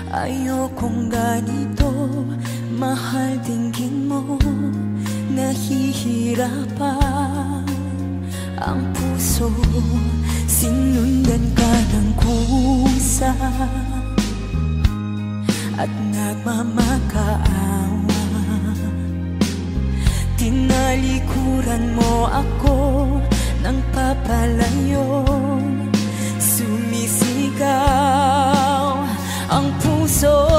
Ayokong ganito, mahal, tingin mo nahihirapan ang puso. Sinundan ka ng kusa at nagmamakaawa. Tinalikuran mo ako ng papalayo, sumisigaw ang puso.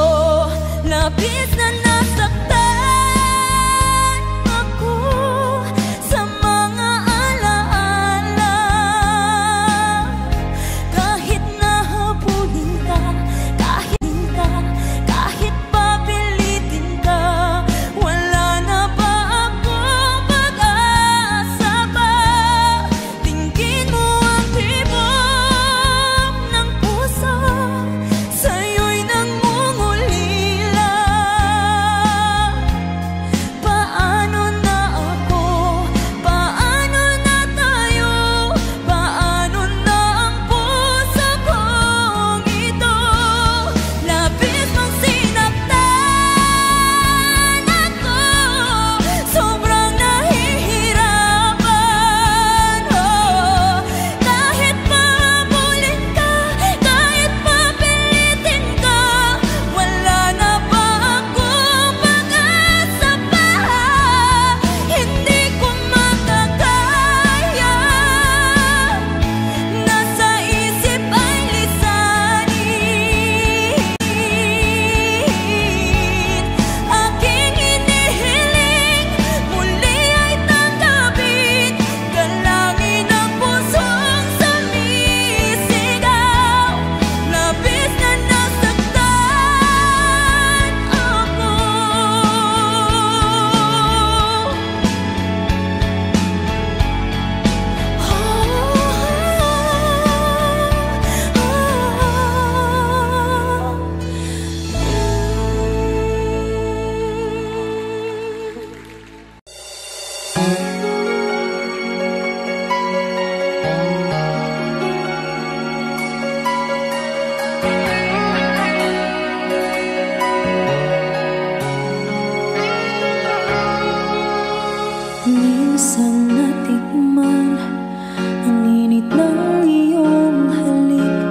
Labis na nasaktan ako sa mga alaala. Kahit nahabulin ka, kahit papilitin ka, wala na ba akong pag-asa pa? Tingin mo ang tibok ng puso, sa'yo'y nangungulila. Paano na ako? Paano na tayo? Paano na ang puso kong ito? Labis mong sinaktan ako, sobrang nahihirapan. Kahit pahabulin ka, kahit papilitin ka, wala na ba akong pag-asa pa? Hindi ko makakaya, nasa isip ay lisanin. Aking hinihiling, muli ay tanggapin, dalangin ang pusong sumisigaw. Labis na nasaktan ako. Minsan natikman ang init ng iyong halik.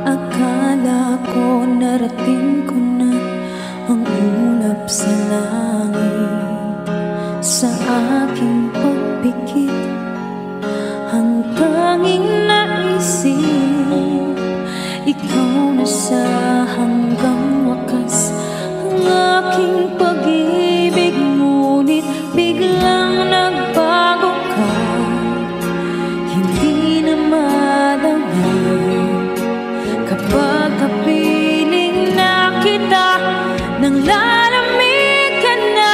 Akala ko narating ko na ang ulap sa langit. Sa aking pagpikit, ang tanging naisip, ikaw na sa hanggang wakas. Ang aking pag-ibig, ngunit biglang nagbago ka. Hindi na madama kapag kapiling na kita, nang lalamig ka na.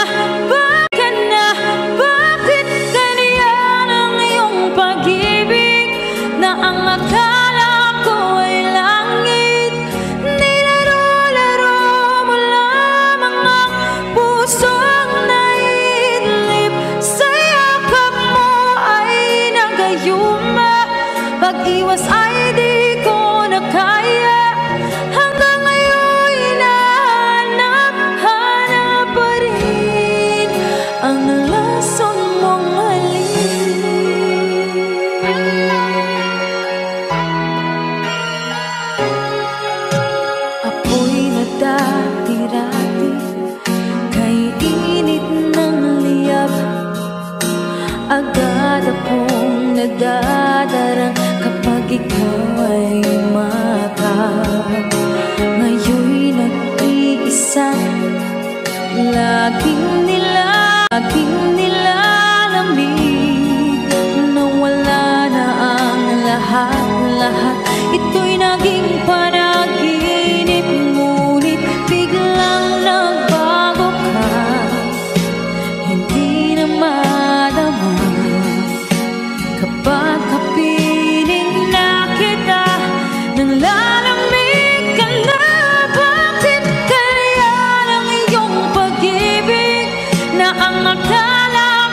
Bakit ganyan ang iyong pag-ibig, na ang akala ko ay langit? Nilaro-laro mo lamang ang pusong naiidlip. Sa yakap mo ay nagayuma, pag-iwas ay di ko na kaya. Hanggang ngayon hinahanap pa rin ang lason mong halik. Apoy na dati-rati, kay init ng liyab. Agad akong nadadarang kapag ikaw ay umatap. Ngayon'y nag-iisa, laging nilalamig, nawala na ang lahat. Ito'y naging panaginip, ngunit biglang nagbago ka. Hindi na madama kapag kapiling na kita, nang lalamig ka na. Bakit kaya ang iyong pag-ibig, na ang akala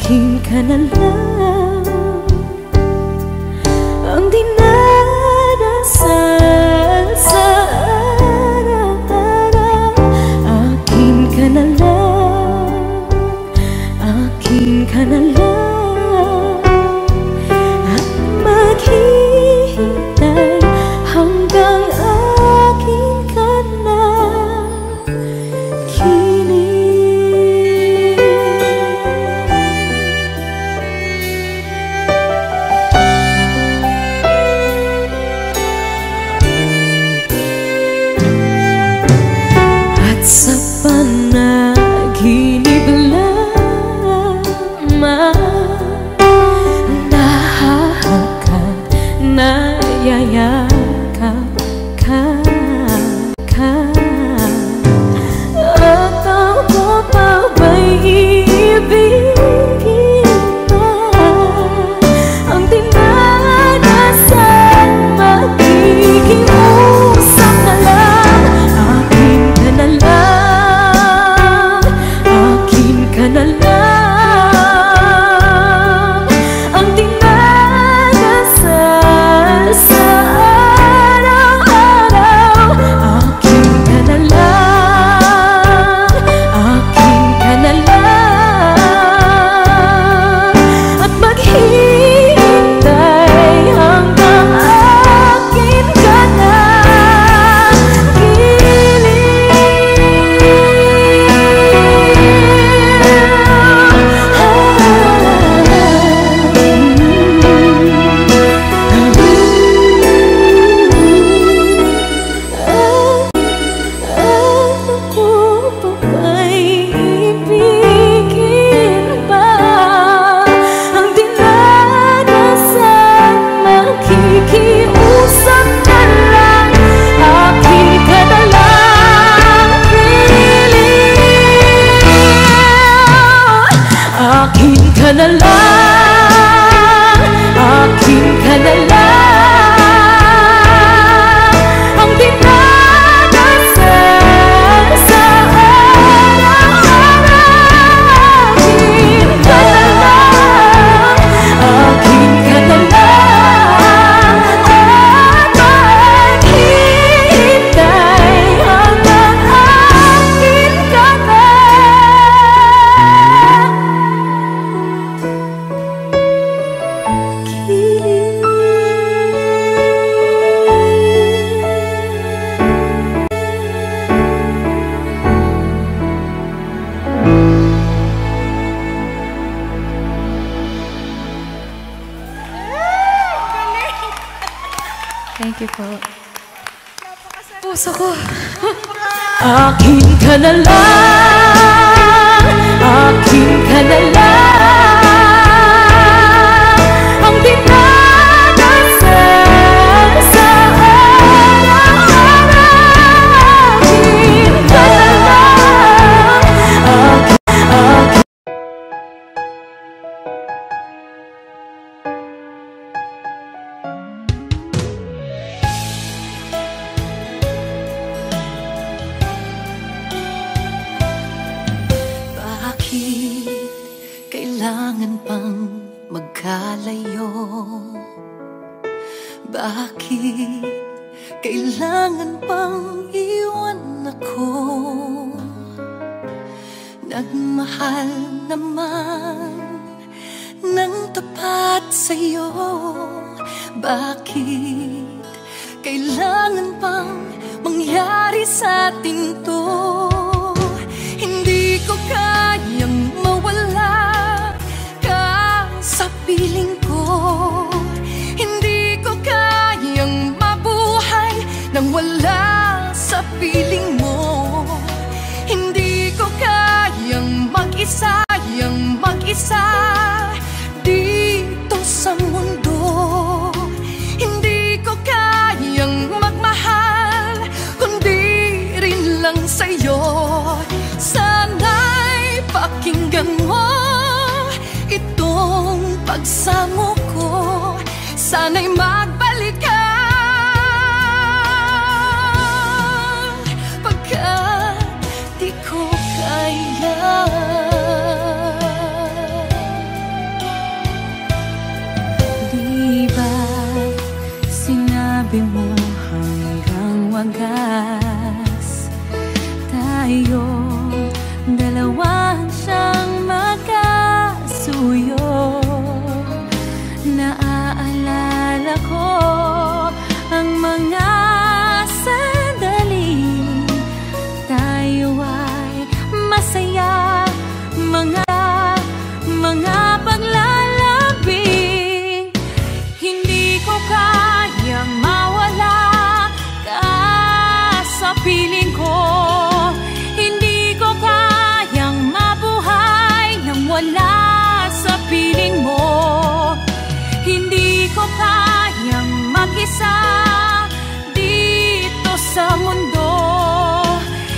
akin ka na lang ang dinadasal sa araw-araw. Akin ka na lang, akin ka na lang, at maghihintay hanggang akin ka na kilig. At sa panaginip lamang nahahagkan, nayayakap ka. At ako pa ba'y iibigin pa? Ang dinadasal magiging usap na lang. Akin ka na lang, akin ka na lang, ang dinadasal sa araw-araw. Akin ka na lang, akin ka na lang, at maghihintay hanggang akin ka na ako pa ba'y ibigin pa? Ang dinadasal makikiusap na lang. Akin ka na lang, kilig. Akin ka na lang, akin ka na lang, ang dinadasal sa araw-araw. Akin ka na lang, akin ka na lang, at maghihintay hanggang akin ka na Thank you po. Puso ko. Akin ka na lang, akin ka na lang, ang dinadasal sa araw-araw. Akin ka na lang, akin. Bakit kailangan pang magkalayo? Bakit kailangan pang iwan ako? Nagmahal naman ng tapat sa'yo. Bakit kailangan pang mangyari sa atin to? Hindi ko kayang mawala ka sa piling ko. Hindi ko kayang mabuhay nang wala sa piling mo. Hindi ko kayang mag-isa dito sa mundo. Hindi ko kayang magmahal kundi rin lang sa'yo. Sana'y pakinggan mo itong pagsamo ko. Sana'y magbalik ka pagkat di ko kaya. suyo. Naaalala ko ang mga sandaling tayo ay masaya, mga paglalambing. Hindi ko kayang mawala ka sa piling ko. Hindi ko kayang mabuhay nang wala sa piling mo. Hindi ko kayang mag-isa dito sa mundo.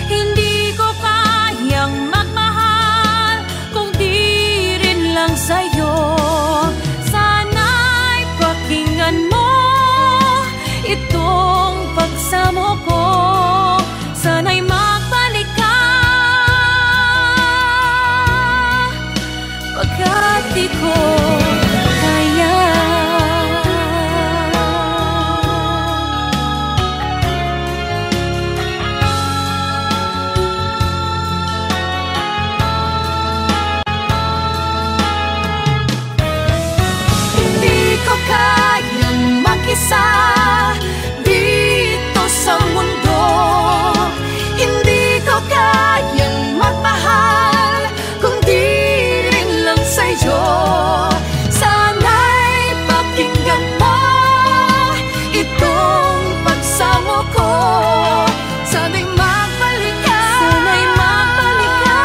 Hindi ko kayang magmahal kung di rin lang sa'yo. Sana'y pakinggan mo itong pagsamo ko. Sana'y magbalik ka, pagkat di ko kaya. Hindi ko kayang mag-isa dito sa mundo. Hindi ko kayang magmahal kung di rin lang sa'yo. Sana'y pakinggan mo itong pagsamo ko. Sana'y magbalik ka, sana'y magbalik ka.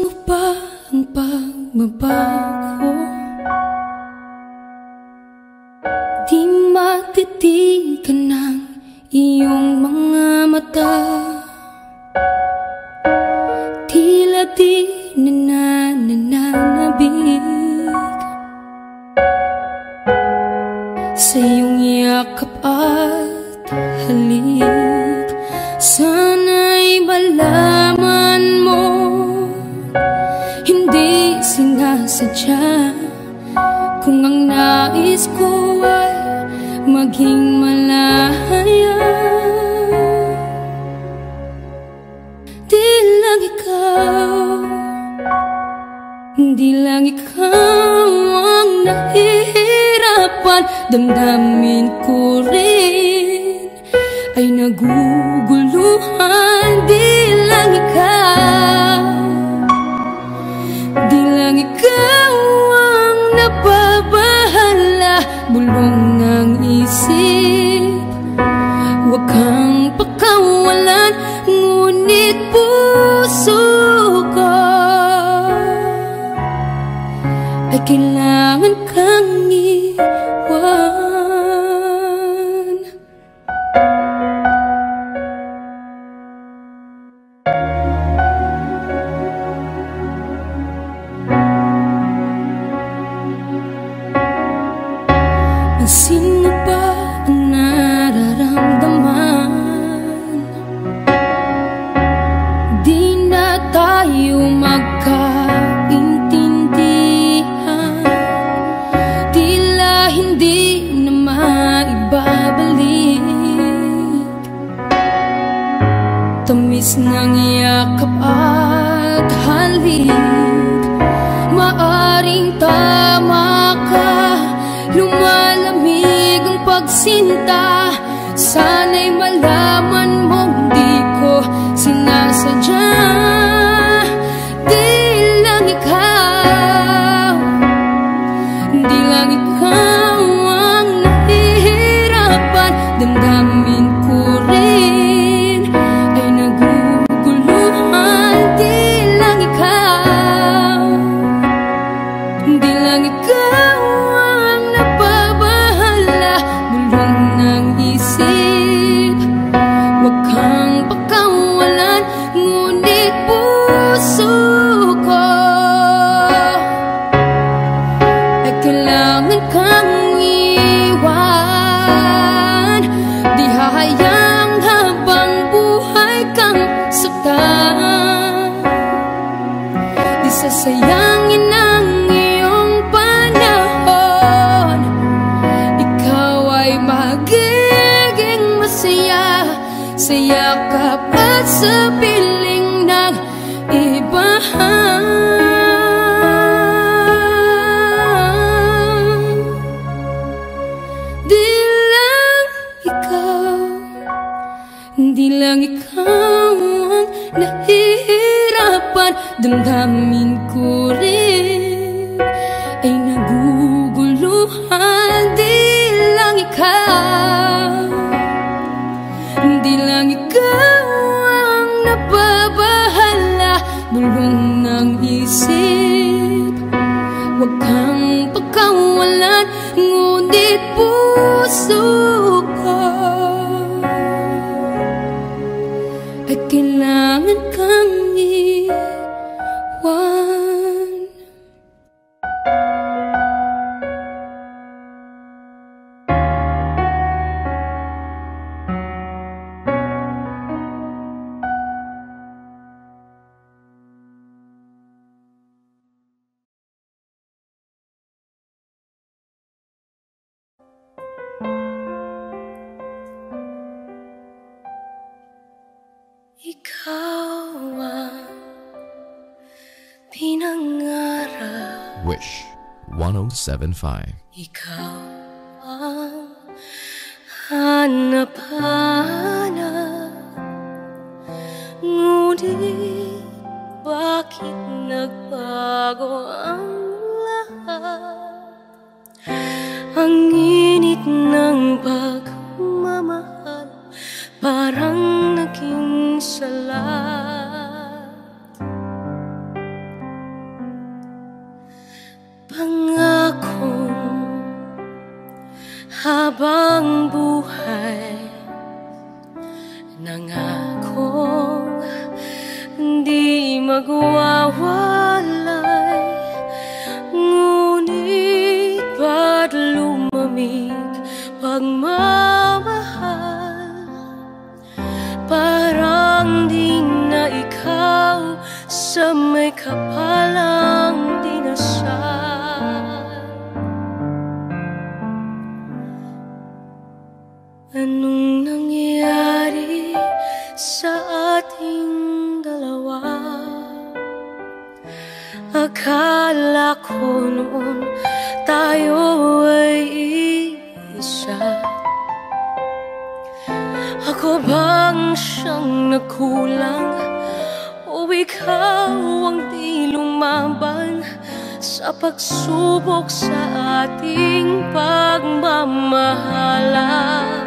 Gusto ba ang pagbabago? Di matitigan ng iyong mga mata. Tila di nananabig sa iyong yakap at halik. Sana'y malaman mo, hindi sinasadya. Kung ang nais ko ay maging malaya, di lang ikaw, di lang ikaw ang nahihirapan. Damdamin ko rin ay naguguluhan. Di lang ikaw, di lang ikaw ang nababahala. Bulong ng isip, huwag kang pakawalan. Ngunit puso ko ay kailangan kang iwan. Sino ba ang nararamdaman? Di na tayo magkaintindihan. Tila hindi na maibabalik tamis ng yakap at halik. Maaring tama ka, lumalamig ang pagsinta. Sana'y malaman mong di ko sinasadya. Di lang ikaw, di lang ikaw ang nahihirapan. Damdamin ko rin ay naguguluhan. Di lang ikaw, di lang ikaw ang nababahala. Bulong ng isip, huwag kang pakawalan. Ngunit puso ko ay kailangan kang iwan. Di hahayang habang buhay kang saktan. Di sasayangin ang iyong panahon. Ikaw ay magiging masaya sa yakap at sa piling ng iba. Di lang ikaw, di lang ikaw ang nahihirapan. Damdamin ko rin ay naguguluhan. Di lang ikaw, di lang ikaw ang nababahala. Bulong ng isip, huwag kang pakawalan. Ngunit puso ko ay kailangan kang iwan. Ikaw ang pinangarap, Wish 107.5. ikaw ang hanap-hanap. Ngunit bakit nagbago ang lahat? Ang init ng pagmamahal parang naging salat. habang buhay. Nangakong di magwawalay, ngunit ba't lumamig pagmamahal? Parang di na ikaw sa may kapalang dinasal. Anong nangyari sa ating dalawa? Akala ko noon tayo ay iisa. Ako bang siyang nagkulang, o ikaw ang di lumaban sa pagsubok sa ating pagmamahalan?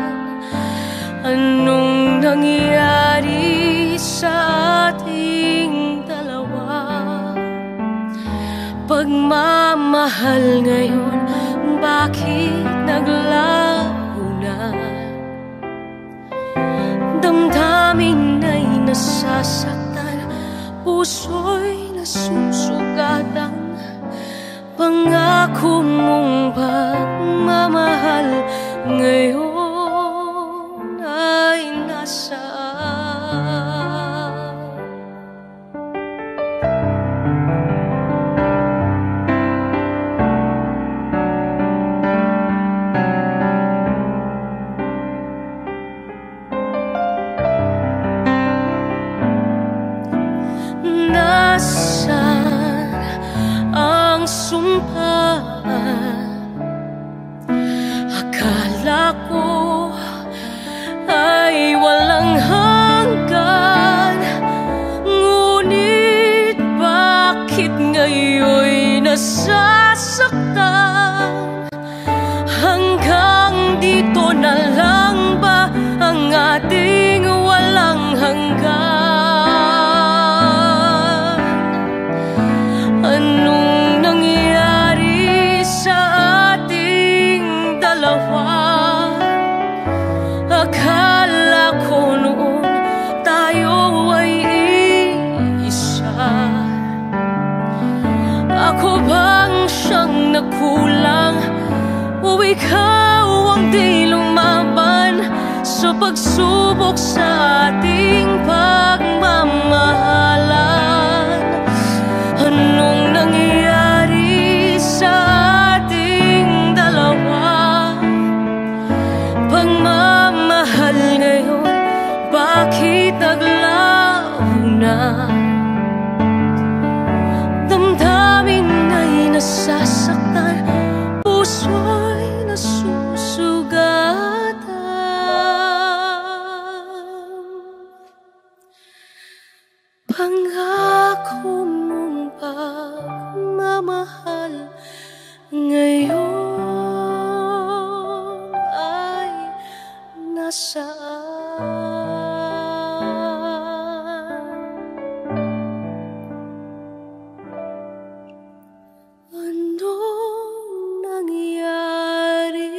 Anong nangyari sa ating dalawa? Pagmamahal ngayon, bakit naglaho na? Damdamin ay nasasaktan, puso'y nasusugatan. Pangako mong pagmamahal ngayon ay nasaan? Nasaan ang sumpaan? Akala ko ay walang hanggan, ngunit bakit ngayon'y nasasaktan? Hanggang dito na lang ba ang ating walang hanggan? Anong nangyari sa ating dalawa? Akala ko noon tayo ay iisa. Ako bang siyang nagkulang, o ikaw ang di lumaban sa pagsubok sa ating pagmamahalan? Anong nangyari sa ating dalawa? Pagmamahal ngayon, bakit naglaho na? Damdamin ay nasasaktan, puso'y nasusugatan. Pangako mong pagmamahal ngayon ay nasaan? Anong nangyari?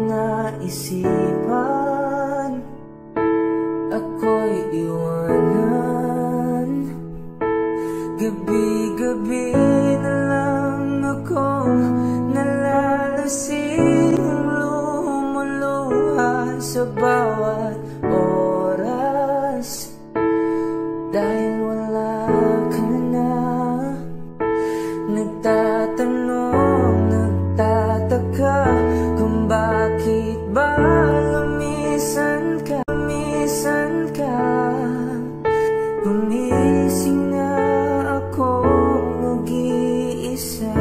naisipan ako'y iwanan. Gabi-gabi na lang akong nalalasing, lumuluha sa bawat oras. Dahil wala ka na, nagtatanong, nagtataka kung bakit ba lumisan ka, lumisan ka. Gumising na akong mag-iisa.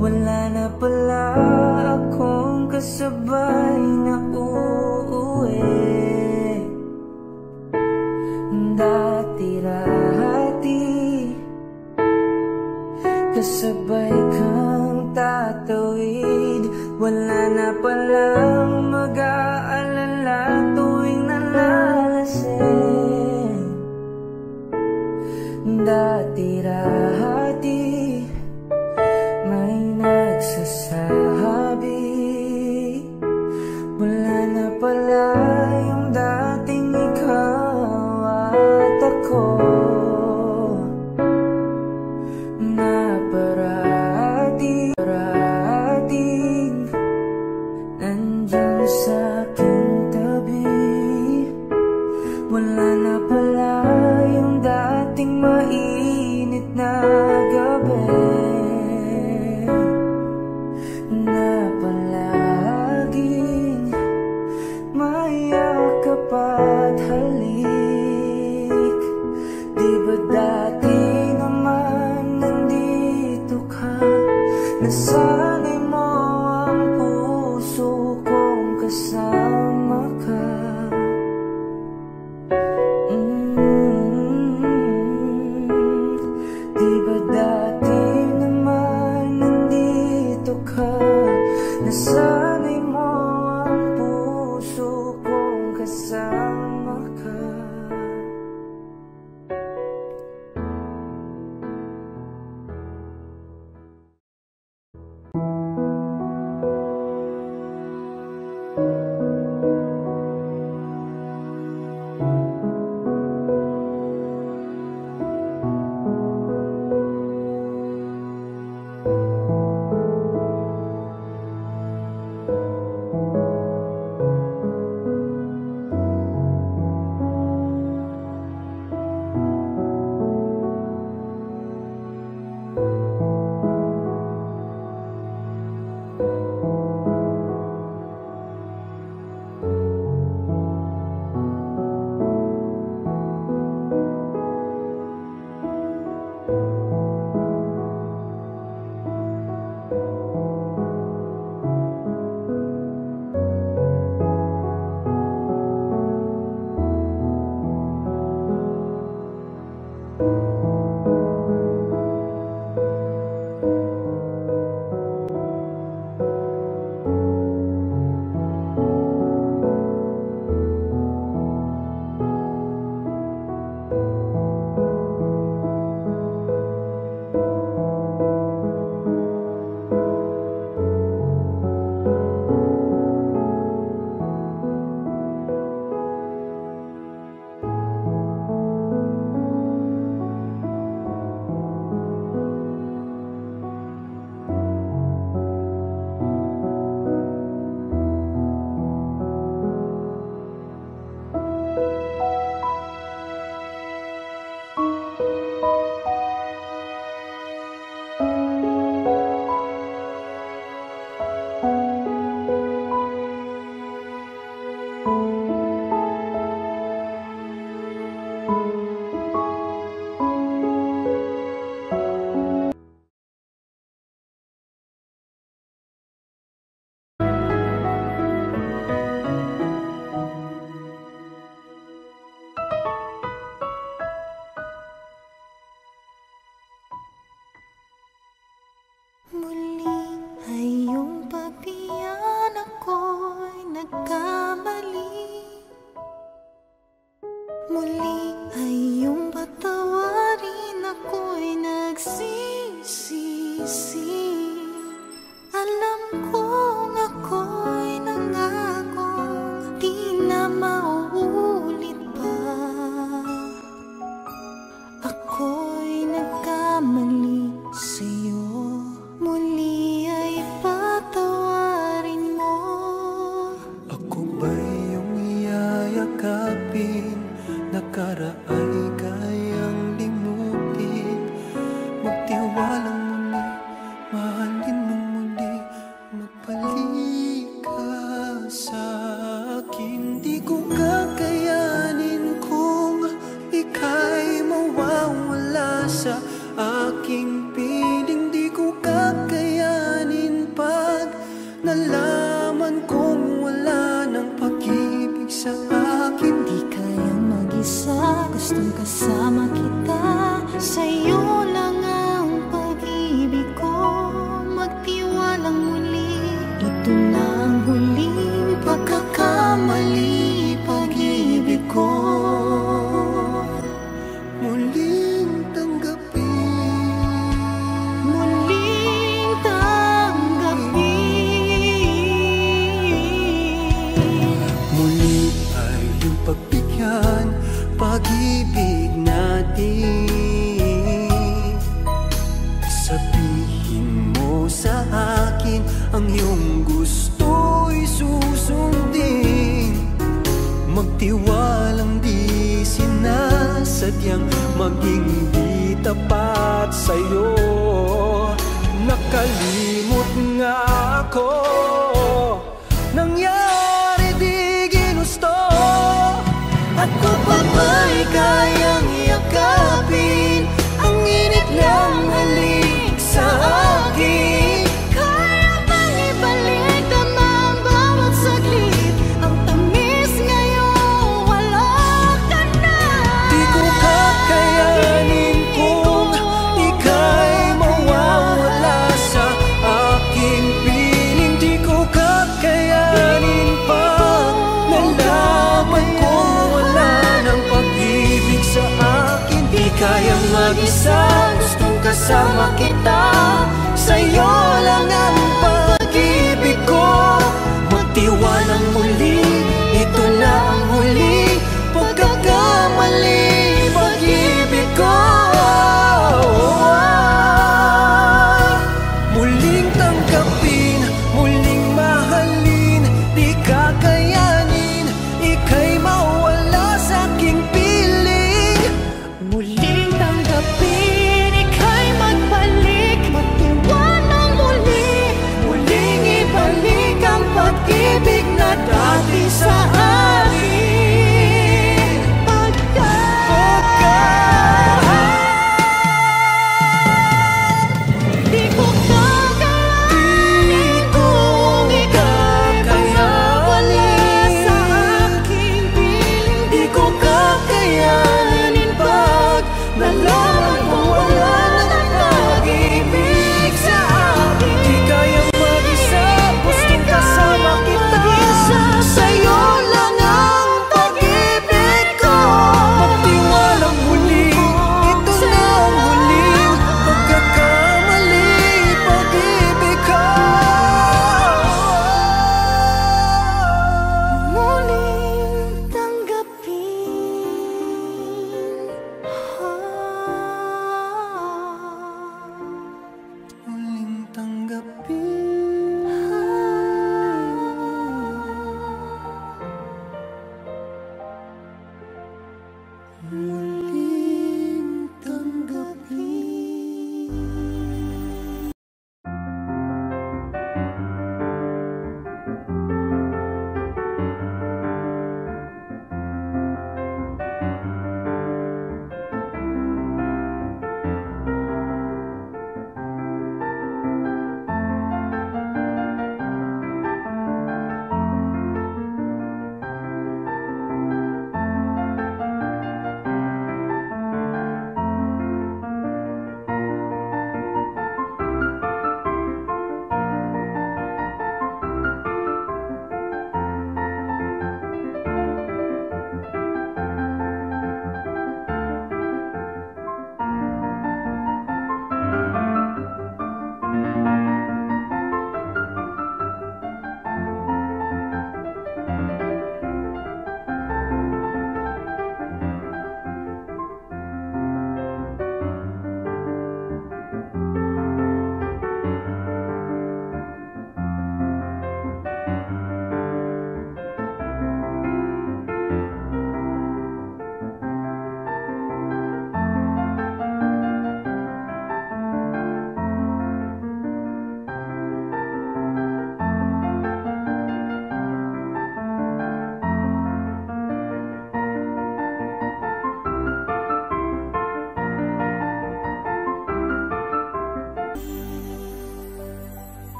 Wala na pala akong kasabay na uuwi. Dati-rati kasabay kang tatawid. Wala na palang mag-aalala tuwing nalalasing. Dati-rati may nagsasabi, wala na pala yung dating ikaw at ako, na parating nandyan sa aking tabi. Wala na pala yung dating mainit na gabi, na palaging mayakap at halik. Di ba dati naman nandito ka, nasanay mo ang puso kong kasama ka. Di ba dati naman nandito ka, nasanay mo ang puso kong kasama ka. nagsisisi. Alam kong ako'y nangakong di na mauulit pa. Ako'y nagkamali sa'yo, muli ay patawarin mo. Ako ba'y iyong iyayakapin? Nakaraay kayang limutin. Magtiwalang muli, mahalin mong muli. Magbalik ka sa akin. Di ko kakayanin kung ika'y mawawala sa aking piling. Di ko kakayanin pag nalaman kong wala ng pag-ibig sa akin. Di kayang mag-isa, gustong kasama kita. Sa'yo lang ang pag-ibig ko. Magtiwalang muli, ito na ang huling pagkakamali. Pag-ibig ko Muling tanggapin, muling tanggapin. muli ay iyong pagbigyan pag-ibig natin. Sabihin mo sa akin ang iyong gusto'y susundin. Magtiwalang di sinasadyang maging di tapat sa'yo. Nakalimot nga ako, nangyari di ginusto. Ako pa ba'y kayang yakapin ang init ng halik sa akin? Kaya bang ibalik ang bawat saglit? Ang tamis ngayon, wala ka na. Di ko kakayanin kung ika'y mawawala sa aking piling. Di ko kakayanin pag nalaman kong wala ng pag-ibig sa akin. Di kayang mag-isa, gustong kasama kita. Sa'yo lang ang pag-ibig ko. Magtiwalang muli, ito na ang huli pagkakamali. Pag-ibig ko muling tanggapin, muling mahalin. Di kakayanin, ika'y mawala sa aking piling. Muling tanggapin, ika'y magbalik. Magtiwalang muli,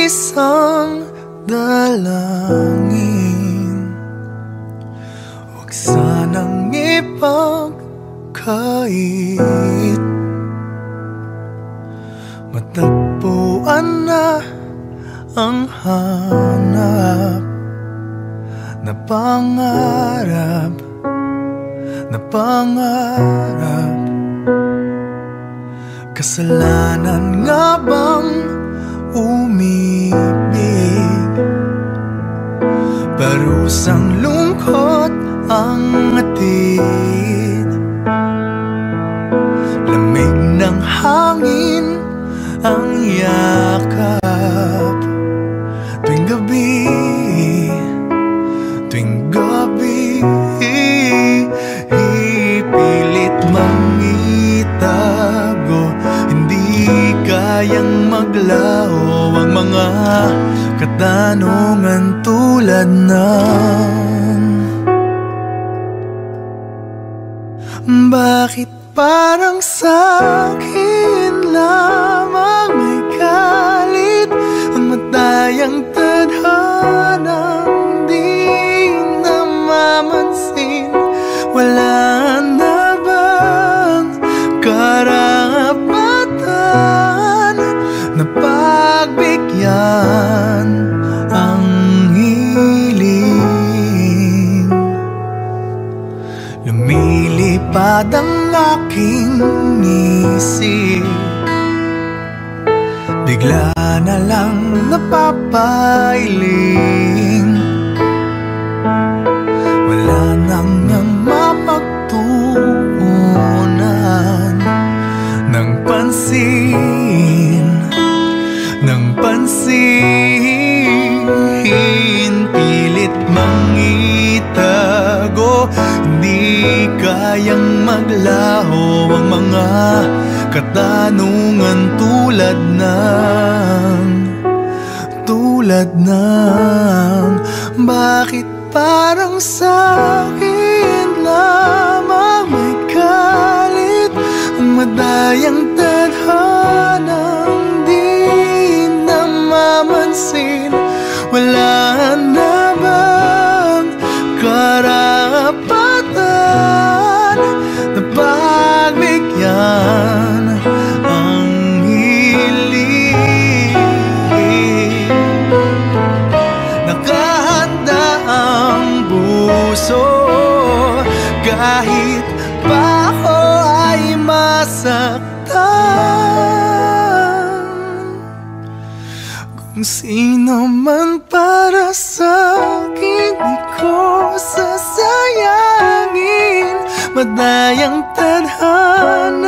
isang dalangin. Huwag sanang ipagkait, matagpuan na ang hanap na pangarap, na pangarap. Kasalanan nga bang umibig? Parusang lungkot ang atid, lamig ng hangin ang yakap. Tuwing gabi, tuwing gabi, ipilit mangitago. Hindi kayang maglaho ang mga katanungan tulad ng bakit parang sa'kin lamang may galit ang matayang tadhanang di namamansin? Wala na bang karapatan na pagbigyan ang hiling? Lumilipad ang aking isip, bigla na lang napapailing. Wala nang mapagtuunan ng pansin, ng pansin. Pilit mangitago, hindi kayang maglaho ang mga katanungan tulad ng bakit parang sa'kin lamang may galit ang madayang tadhanang di namamansin? Wala na bang karapatan na pagbigyan ang hiling? Nakahanda ang puso kahit pa ako ay masaktan. Kung sino man para sa'kin, di ko sasayangin. Madayang tadhana